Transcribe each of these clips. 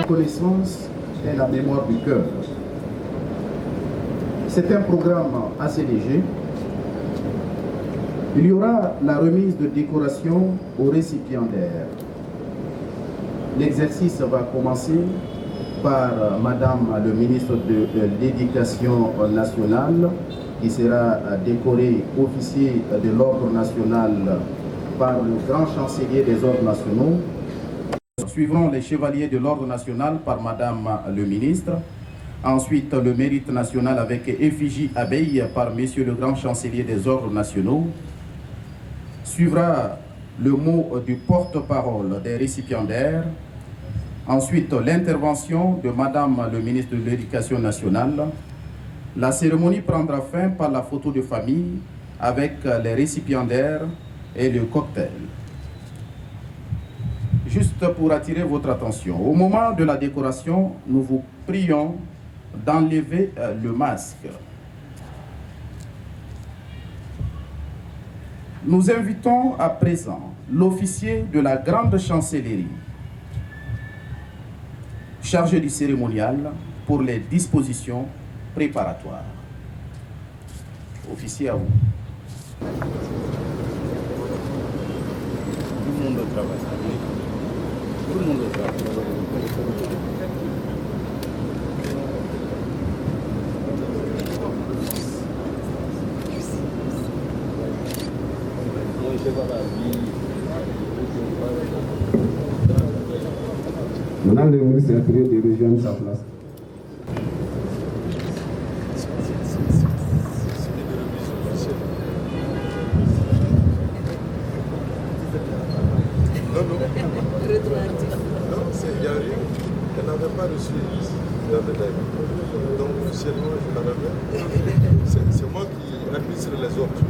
Connaissance et la mémoire du cœur. C'est un programme assez léger. Il y aura la remise de décoration aux récipiendaires. L'exercice va commencer par Madame le ministre de l'Éducation nationale, qui sera décoré officier de l'Ordre national par le grand chancelier des ordres nationaux. Suivront les chevaliers de l'Ordre national par Madame le ministre. Ensuite, le mérite national avec effigie abeille par Monsieur le grand chancelier des ordres nationaux. Suivra le mot du porte-parole des récipiendaires. Ensuite, l'intervention de Madame le ministre de l'Éducation nationale. La cérémonie prendra fin par la photo de famille avec les récipiendaires et le cocktail. Juste pour attirer votre attention, au moment de la décoration, nous vous prions d'enlever le masque. Nous invitons à présent l'officier de la grande chancellerie, chargé du cérémonial, pour les dispositions préparatoires. Officier, à vous. Tout le monde travaille. Tout le monde Maintenant, le ministre est prié de rejoindre sa place. Il n'y a rien. Elle n'avait pas reçu la médaille. Donc, officiellement, je la remets. C'est moi qui administre les autres.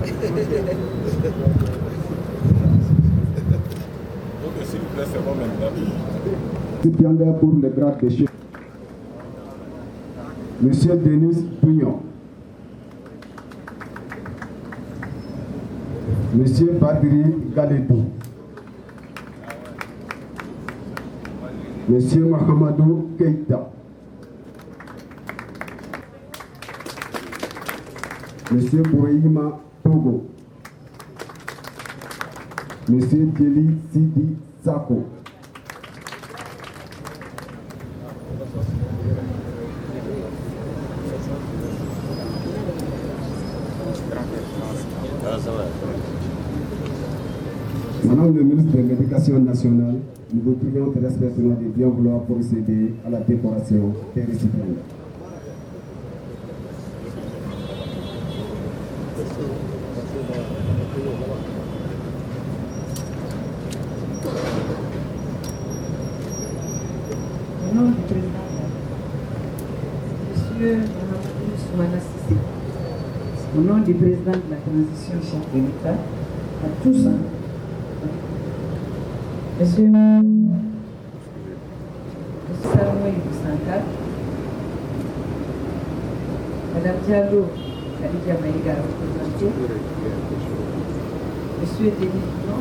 Donc, s'il vous plaît, c'est bon maintenant. Récipiendaire pour le grade de chef. Monsieur Denis Pugnon. Monsieur Badri Galedou. Monsieur Mahamadou Keita. Monsieur Bourima Togo. Monsieur Djeli Sidi Sako. Madame le ministre de l'Éducation nationale, nous vous prions de respectement de bien vouloir procéder à la décoration des récipiendaires. Au nom du président, Monsieur Mahamadou Soumana Sissé, au nom du président de la transition chef de l'État, à tous, Monsieur Samoui Sankar, Madame Diallo, Khadija Maïga représentée, Monsieur Denis Pugnon,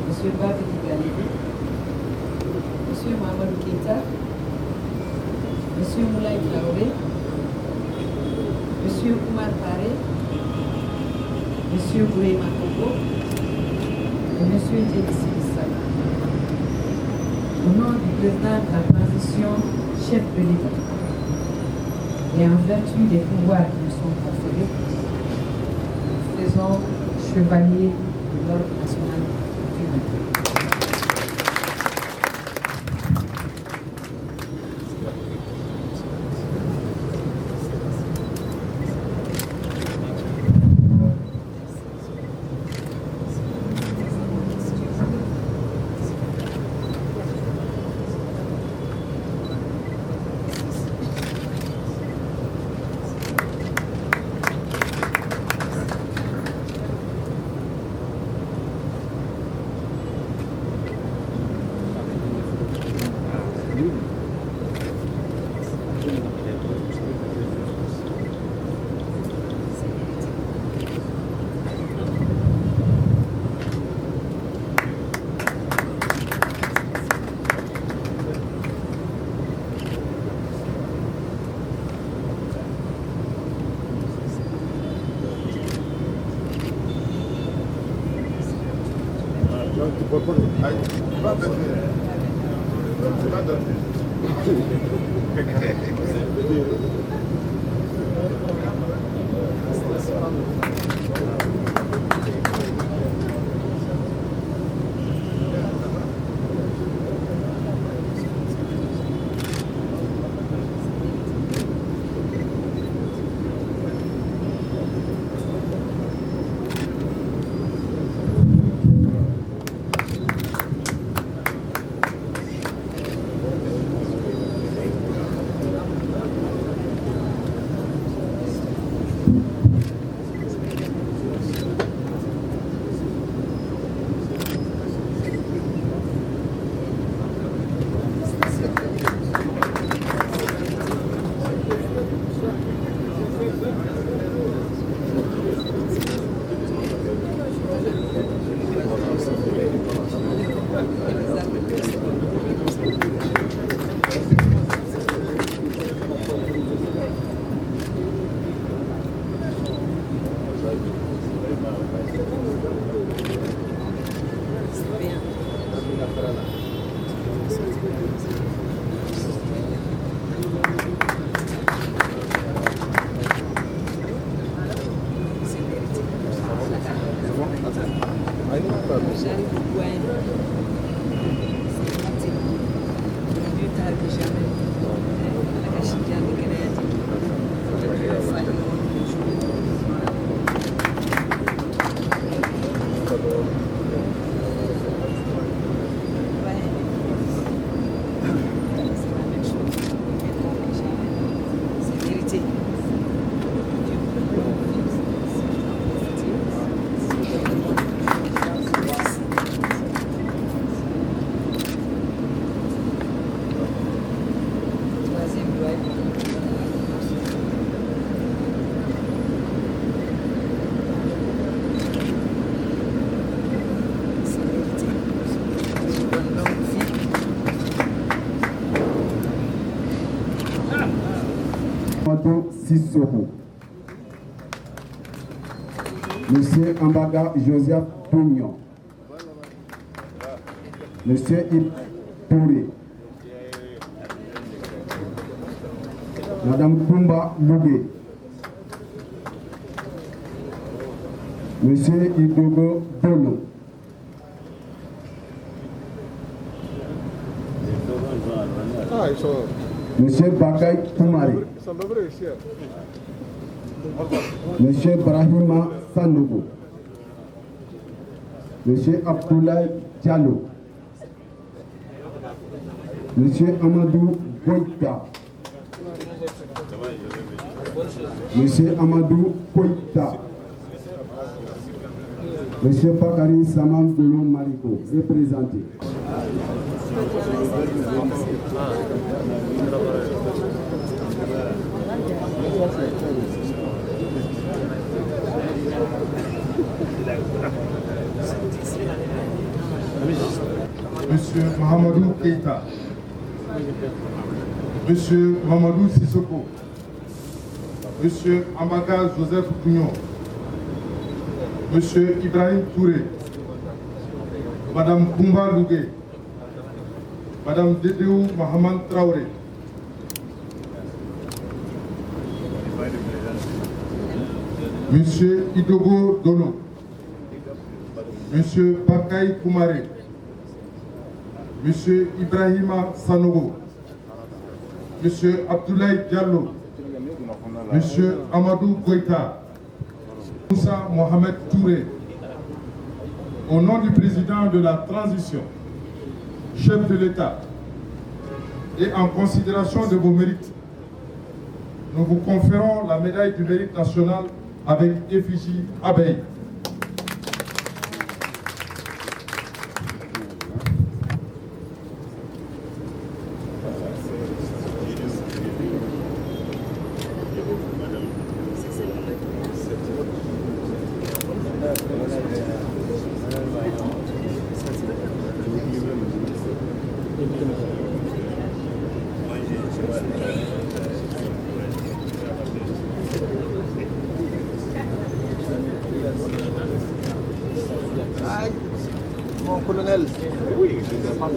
Monsieur Babi Galidi, Monsieur Mahamadou Keita, Monsieur Moulay Traoré, Monsieur Oumar Paré, Monsieur Bourema Togo et Monsieur Djeli Saka. Au nom du président de la transition, chef de l'État, et en vertu des pouvoirs qui nous sont conférés, nous faisons chevalier de l'Ordre national du Mali. Sissoko. Monsieur Ambaga Joseph Pugnon. Monsieur Ip Touré. Madame Kumba Loubé. Monsieur Idogo Bono. Monsieur Bakay Koumari. Monsieur Brahima Sanogo. Monsieur Abdoulaye Diallo. Monsieur Amadou Goïta. Monsieur Amadou Goïta. Monsieur Bakary Saman Goulon Mariko, représenté. Monsieur Mahamadou Keïta, Monsieur Mamadou Sissoko, Monsieur Ambaga Joseph Pugnon, Monsieur Ibrahim Touré, Madame Kumba Lougué, Madame Dedéou Mahaman Traoré, Monsieur Idogo Dono, Monsieur Bakay Koumare, Monsieur Ibrahima Sanogo, Monsieur Abdoulaye Diallo, Monsieur Amadou Goïta, Moussa Mohamed Touré, au nom du président de la transition, chef de l'État, et en considération de vos mérites, nous vous conférons la médaille du mérite national avec effigie abeille. Mon colonel. Oui, je ne sais pas.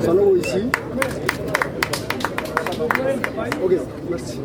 Sanogo ici. Ok, merci.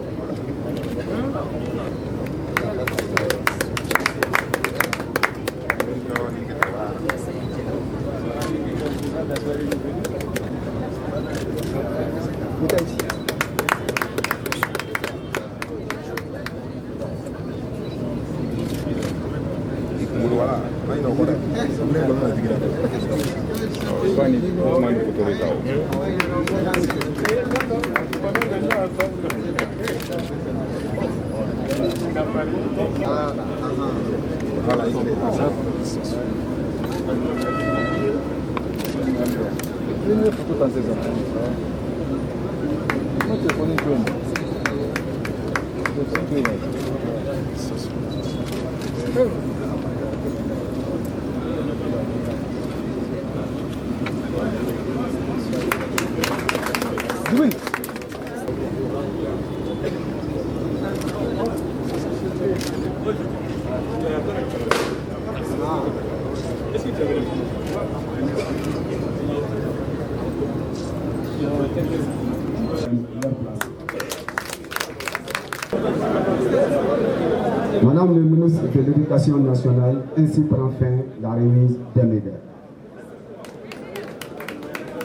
Madame le ministre de l'Éducation nationale, ainsi prend fin la remise des médailles.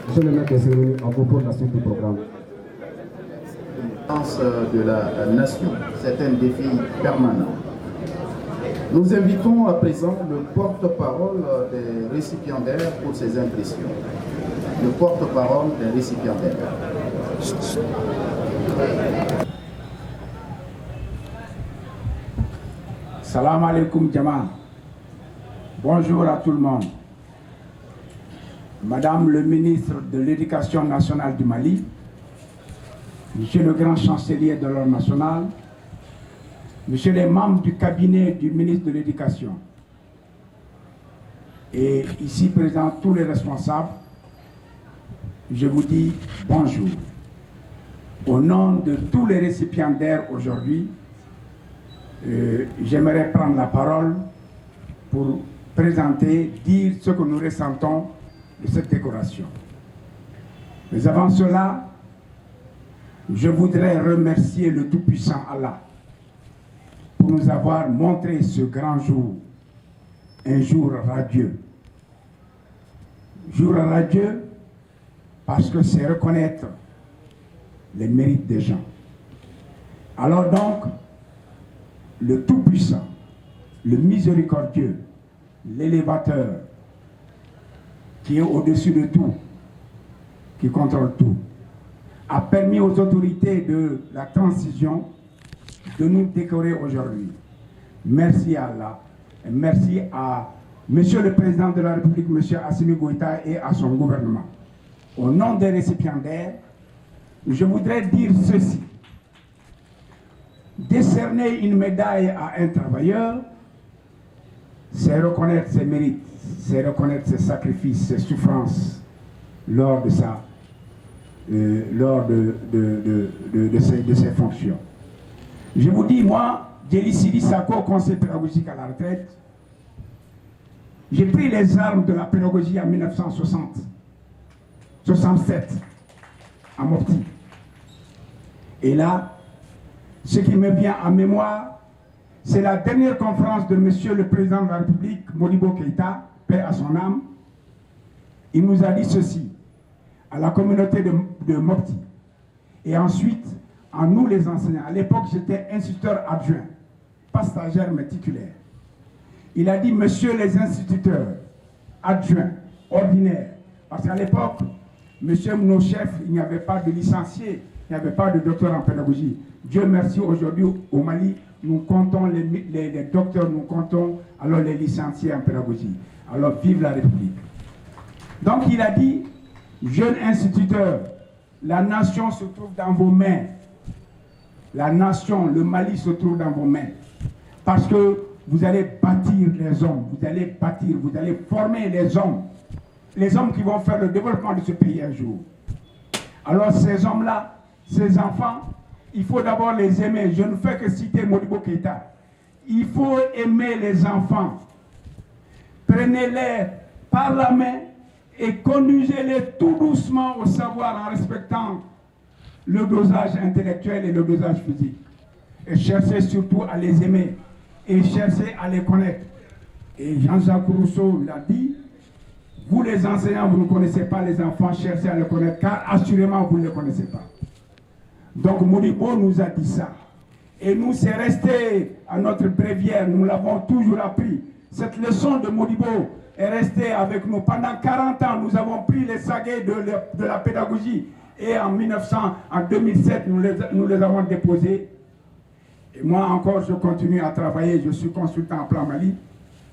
Monsieur le maître des cérémonies, à vous pour la suite du programme. De la nation, c'est un défi permanent. Nous invitons à présent le porte-parole des récipiendaires pour ses impressions. Le porte-parole des récipiendaires. Salam alaikum Jama. Bonjour à tout le monde. Madame le ministre de l'Éducation nationale du Mali, Monsieur le grand chancelier de l'ordre national, Monsieur les membres du cabinet du ministre de l'Éducation, et ici présents tous les responsables, je vous dis bonjour. Au nom de tous les récipiendaires aujourd'hui, j'aimerais prendre la parole pour présenter, dire ce que nous ressentons de cette décoration. Mais avant cela, je voudrais remercier le Tout-Puissant Allah pour nous avoir montré ce grand jour, un jour radieux. Jour radieux parce que c'est reconnaître les mérites des gens. Alors donc, le Tout-Puissant, le Miséricordieux, l'élévateur, qui est au-dessus de tout, qui contrôle tout, a permis aux autorités de la transition de nous décorer aujourd'hui. Merci à Allah. Et merci à Monsieur le Président de la République, Monsieur Assimi Goïta, et à son gouvernement. Au nom des récipiendaires, je voudrais dire ceci. Décerner une médaille à un travailleur, c'est reconnaître ses mérites, c'est reconnaître ses sacrifices, ses souffrances lors de ses fonctions. Je vous dis, moi, Djeli Sidi Sako, conseiller pédagogique à la retraite, j'ai pris les armes de la pédagogie en 1967, à Mopti. Et là, ce qui me vient en mémoire, c'est la dernière conférence de Monsieur le Président de la République, Modibo Keïta, paix à son âme. Il nous a dit ceci, à la communauté de Mopti. Et ensuite, à nous les enseignants. À l'époque, j'étais instituteur adjoint, pas stagiaire, mais titulaire. Il a dit, monsieur les instituteurs, adjoints, ordinaires, parce qu'à l'époque, monsieur nos chefs, il n'y avait pas de licenciés, il n'y avait pas de docteur en pédagogie. Dieu merci, aujourd'hui au Mali, nous comptons les docteurs, nous comptons alors les licenciés en pédagogie. Alors vive la République. Donc il a dit, jeunes instituteurs, la nation se trouve dans vos mains. La nation, le Mali se trouve dans vos mains. Parce que vous allez bâtir les hommes, vous allez bâtir, vous allez former les hommes qui vont faire le développement de ce pays un jour. Alors ces hommes-là, ces enfants, il faut d'abord les aimer. Je ne fais que citer Modibo Keïta. Il faut aimer les enfants. Prenez-les par la main et conduisez-les tout doucement au savoir en respectant le dosage intellectuel et le dosage physique. Et cherchez surtout à les aimer et cherchez à les connaître. Et Jean-Jacques Rousseau l'a dit, vous les enseignants, vous ne connaissez pas les enfants, cherchez à les connaître, car assurément vous ne les connaissez pas. Donc Modibo nous a dit ça. Et nous, c'est resté à notre bréviaire, nous l'avons toujours appris. Cette leçon de Modibo est restée avec nous. Pendant 40 ans, nous avons pris les saguets de la pédagogie. Et en 2007, nous les avons déposés. Et moi encore, je continue à travailler. Je suis consultant en plan Mali.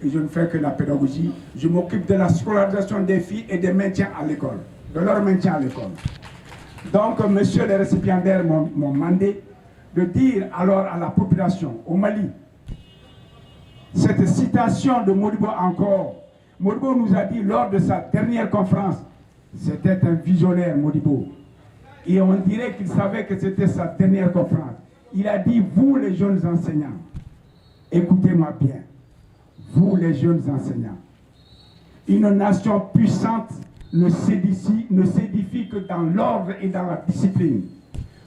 Et je ne fais que la pédagogie. Je m'occupe de la scolarisation des filles et des maintiens à l'école. De leur maintien à l'école. Donc, monsieur les récipiendaires m'ont demandé de dire alors à la population au Mali, cette citation de Modibo encore. Modibo nous a dit lors de sa dernière conférence, c'était un visionnaire Modibo. Et on dirait qu'il savait que c'était sa dernière conférence. Il a dit, vous les jeunes enseignants, écoutez-moi bien, vous les jeunes enseignants, une nation puissante ne s'édifie que dans l'ordre et dans la discipline.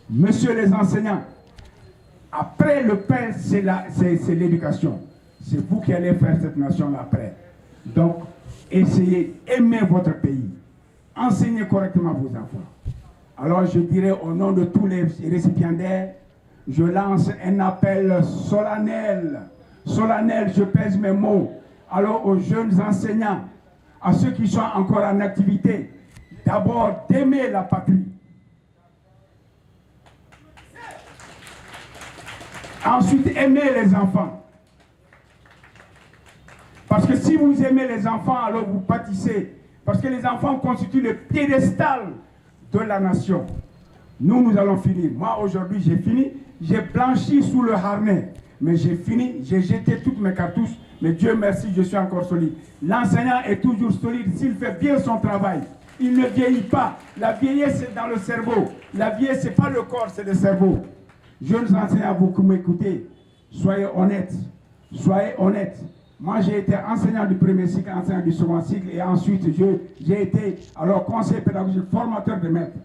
Monsieur les enseignants, après le pain, c'est l'éducation. C'est vous qui allez faire cette nation-là après. Donc, essayez, aimez votre pays. Enseignez correctement vos enfants. Alors, je dirais au nom de tous les récipiendaires, je lance un appel solennel. Solennel, je pèse mes mots. Alors, aux jeunes enseignants, à ceux qui sont encore en activité, d'abord d'aimer la patrie. Ensuite, aimer les enfants. Parce que si vous aimez les enfants, alors vous bâtissez. Parce que les enfants constituent le piédestal de la nation. Nous allons finir. Moi, aujourd'hui, j'ai fini. J'ai blanchi sous le harnais. Mais j'ai fini. J'ai jeté toutes mes cartouches. Mais Dieu merci, je suis encore solide. L'enseignant est toujours solide s'il fait bien son travail. Il ne vieillit pas. La vieillesse, c'est dans le cerveau. La vieillesse, ce n'est pas le corps, c'est le cerveau. Jeunes enseignants, vous qui m'écoutez, soyez honnêtes. Soyez honnêtes. Moi, j'ai été enseignant du premier cycle, enseignant du second cycle, et ensuite, j'ai été alors conseiller pédagogique, formateur de maîtres.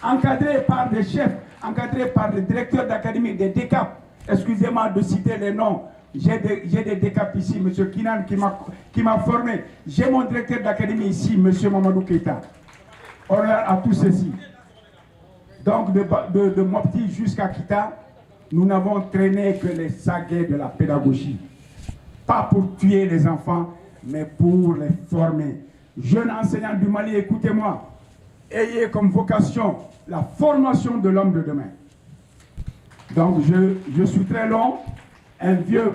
Encadré par des chefs, encadré par des directeurs d'académie, des DECAP. Excusez-moi de citer les noms. J'ai des DECAP ici, M. Kinan qui m'a formé. J'ai mon directeur d'académie ici, M. Mamadou Keïta. Honneur à tous ceux-ci. Donc, de Mopti jusqu'à Kita, nous n'avons traîné que les saguets de la pédagogie. Pas pour tuer les enfants, mais pour les former. Jeunes enseignants du Mali, écoutez-moi. Ayez comme vocation la formation de l'homme de demain. Donc, je suis très long. un vieux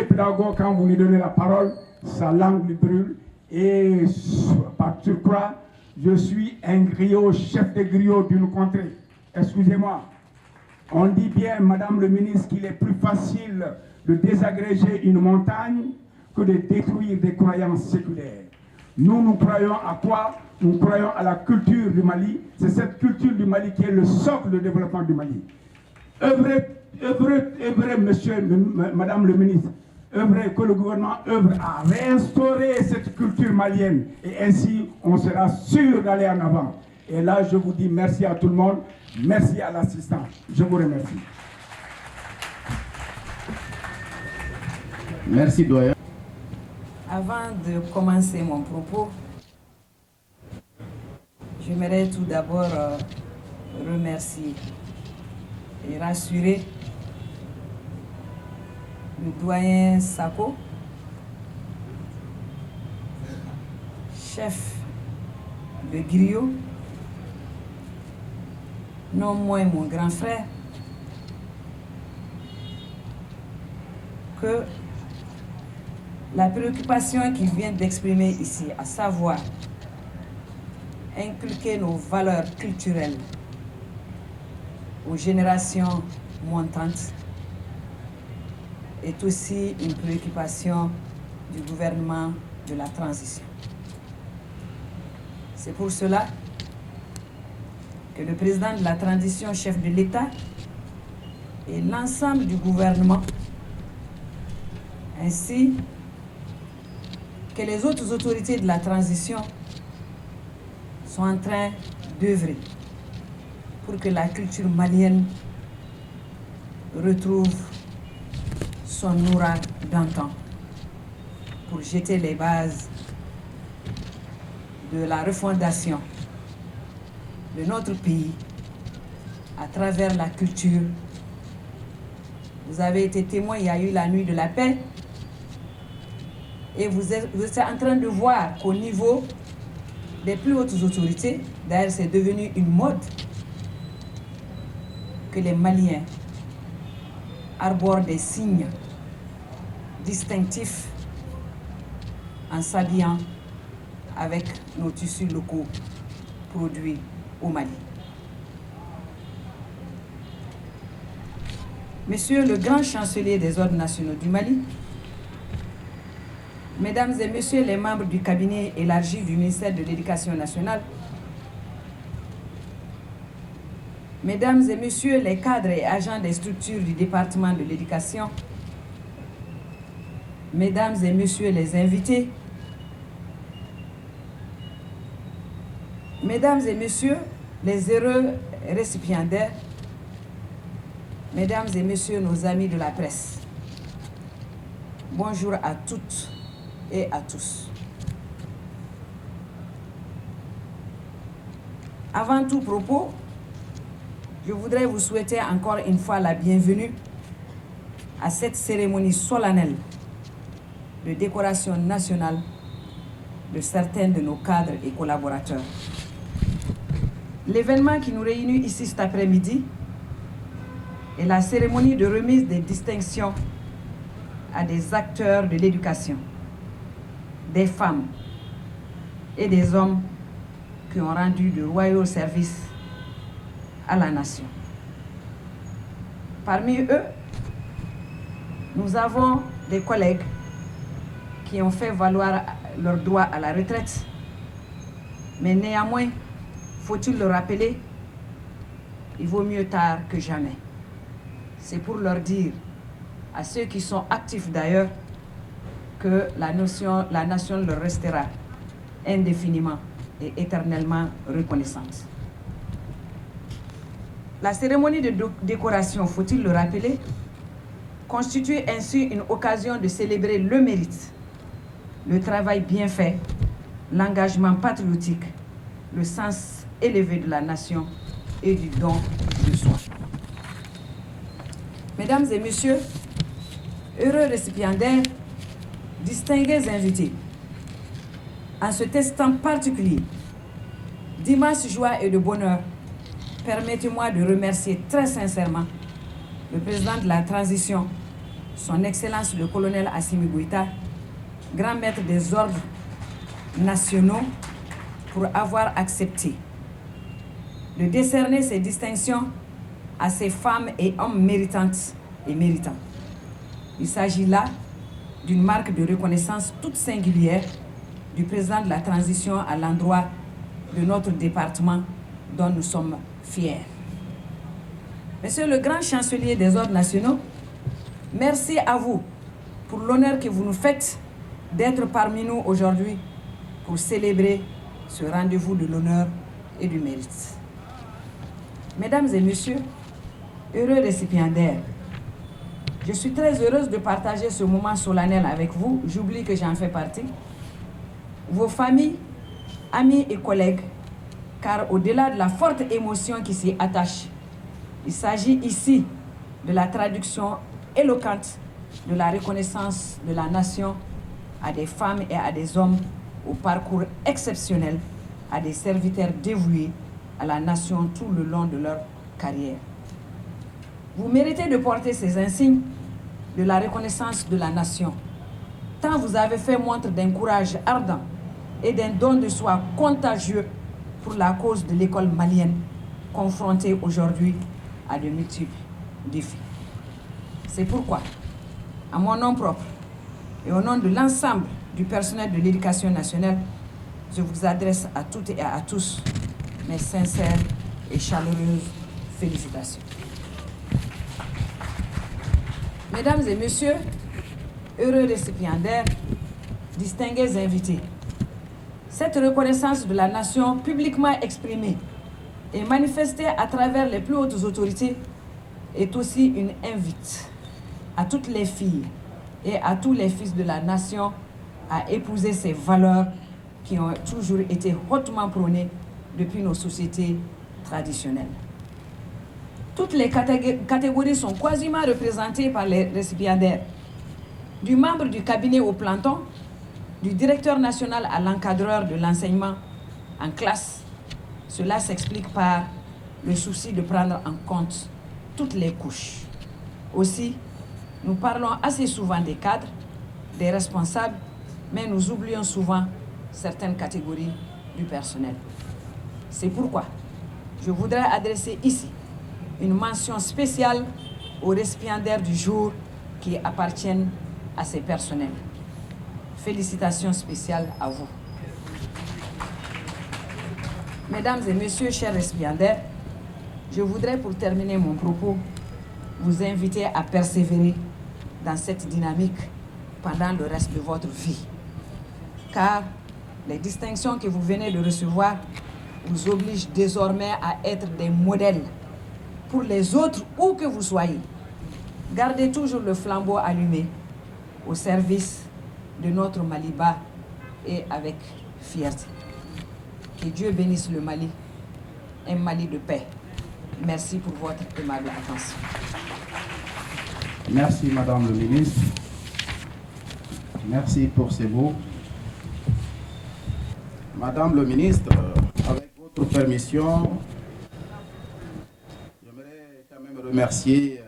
pédagogue, quand vous lui donnez la parole, sa langue lui brûle. Et par surcroît, je suis un griot, chef de griot d'une contrée. Excusez-moi. On dit bien, Madame le ministre, qu'il est plus facile de désagréger une montagne que de détruire des croyances séculaires. Nous croyons à quoi? Nous croyons à la culture du Mali. C'est cette culture du Mali qui est le socle de développement du Mali. Œuvrez, Madame le ministre, œuvrez, que le gouvernement œuvre à restaurer cette culture malienne. Et ainsi, on sera sûr d'aller en avant. Et là, je vous dis merci à tout le monde. Merci à l'assistance. Je vous remercie. Merci, doyen. Avant de commencer mon propos, j'aimerais tout d'abord remercier et rassurer le doyen Sako, chef de griot, non moins mon grand frère, que la préoccupation qu'il vient d'exprimer ici, à savoir inculquer nos valeurs culturelles aux générations montantes, est aussi une préoccupation du gouvernement de la transition. C'est pour cela que le président de la transition, chef de l'État, et l'ensemble du gouvernement, ainsi que les autres autorités de la transition, sont en train d'œuvrer pour que la culture malienne retrouve son aura d'antan, pour jeter les bases de la refondation de notre pays à travers la culture. Vous avez été témoin, il y a eu la nuit de la paix, et vous êtes en train de voir qu'au niveau des plus hautes autorités, d'ailleurs c'est devenu une mode, que les Maliens arborent des signes distinctifs en s'habillant avec nos tissus locaux produits au Mali. Monsieur le grand chancelier des ordres nationaux du Mali, Mesdames et Messieurs les membres du cabinet élargi du ministère de l'Éducation nationale, Mesdames et Messieurs les cadres et agents des structures du département de l'Éducation, Mesdames et Messieurs les invités, Mesdames et Messieurs les heureux récipiendaires, Mesdames et Messieurs nos amis de la presse, bonjour à toutes et à tous. Avant tout propos, je voudrais vous souhaiter encore une fois la bienvenue à cette cérémonie solennelle de décoration nationale de certains de nos cadres et collaborateurs. L'événement qui nous réunit ici cet après-midi est la cérémonie de remise des distinctions à des acteurs de l'éducation, des femmes et des hommes qui ont rendu de royaux services à la nation. Parmi eux, nous avons des collègues qui ont fait valoir leur droit à la retraite, mais néanmoins, faut-il le rappeler, il vaut mieux tard que jamais. C'est pour leur dire, à ceux qui sont actifs d'ailleurs, que la nation leur restera indéfiniment et éternellement reconnaissante. La cérémonie de décoration, faut-il le rappeler, constitue ainsi une occasion de célébrer le mérite, le travail bien fait, l'engagement patriotique, le sens élevé de la nation et du don de soi. Mesdames et Messieurs, heureux récipiendaires, distingués invités, en ce instant particulier d'immense joie et de bonheur, permettez-moi de remercier très sincèrement le président de la transition, Son Excellence le colonel Assimi Goïta, grand maître des ordres nationaux, pour avoir accepté de décerner ces distinctions à ces femmes et hommes méritantes et méritants. Il s'agit là d'une marque de reconnaissance toute singulière du président de la transition à l'endroit de notre département dont nous sommes fiers. Monsieur le grand chancelier des ordres nationaux, merci à vous pour l'honneur que vous nous faites d'être parmi nous aujourd'hui pour célébrer ce rendez-vous de l'honneur et du mérite. Mesdames et messieurs, heureux récipiendaires, je suis très heureuse de partager ce moment solennel avec vous. J'oublie que j'en fais partie. Vos familles, amis et collègues, car au-delà de la forte émotion qui s'y attache, il s'agit ici de la traduction éloquente de la reconnaissance de la nation à des femmes et à des hommes au parcours exceptionnel, à des serviteurs dévoués à la nation tout le long de leur carrière. Vous méritez de porter ces insignes de la reconnaissance de la nation, tant vous avez fait montre d'un courage ardent et d'un don de soi contagieux pour la cause de l'école malienne, confrontée aujourd'hui à de multiples défis. C'est pourquoi, à mon nom propre et au nom de l'ensemble du personnel de l'éducation nationale, je vous adresse à toutes et à tous mes sincères et chaleureuses félicitations. Mesdames et messieurs, heureux récipiendaires, distingués invités, cette reconnaissance de la nation publiquement exprimée et manifestée à travers les plus hautes autorités est aussi une invite à toutes les filles et à tous les fils de la nation à épouser ces valeurs qui ont toujours été hautement prônées depuis nos sociétés traditionnelles. Toutes les catégories sont quasiment représentées par les récipiendaires, du membre du cabinet au planton, du directeur national à l'encadreur de l'enseignement en classe. Cela s'explique par le souci de prendre en compte toutes les couches. Aussi, nous parlons assez souvent des cadres, des responsables, mais nous oublions souvent certaines catégories du personnel. C'est pourquoi je voudrais adresser ici une mention spéciale aux récipiendaires du jour qui appartiennent à ces personnels. Félicitations spéciales à vous. Mesdames et messieurs, chers récipiendaires, je voudrais pour terminer mon propos vous inviter à persévérer dans cette dynamique pendant le reste de votre vie. Car les distinctions que vous venez de recevoir vous obligent désormais à être des modèles pour les autres où que vous soyez. Gardez toujours le flambeau allumé au service de notre Maliba et avec fierté. Que Dieu bénisse le Mali, un Mali de paix. Merci pour votre aimable attention. Merci Madame le ministre. Merci pour ces mots. Madame le ministre, avec votre permission, j'aimerais quand même remercier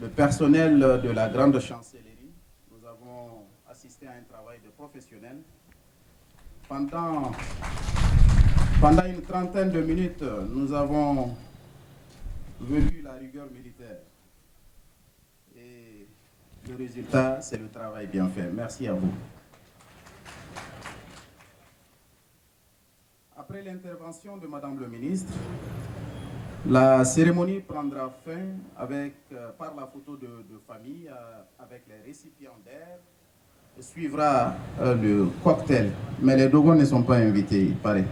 le personnel de la grande chancellerie. Nous avons assisté à un travail de professionnel. Pendant une trentaine de minutes, nous avons vécu la rigueur militaire. Et le résultat, c'est le travail bien fait. Merci à vous. Après l'intervention de Madame le ministre, la cérémonie prendra fin par la photo de famille avec les récipiendaires. Suivra le cocktail, mais les Dogons ne sont pas invités, il paraît.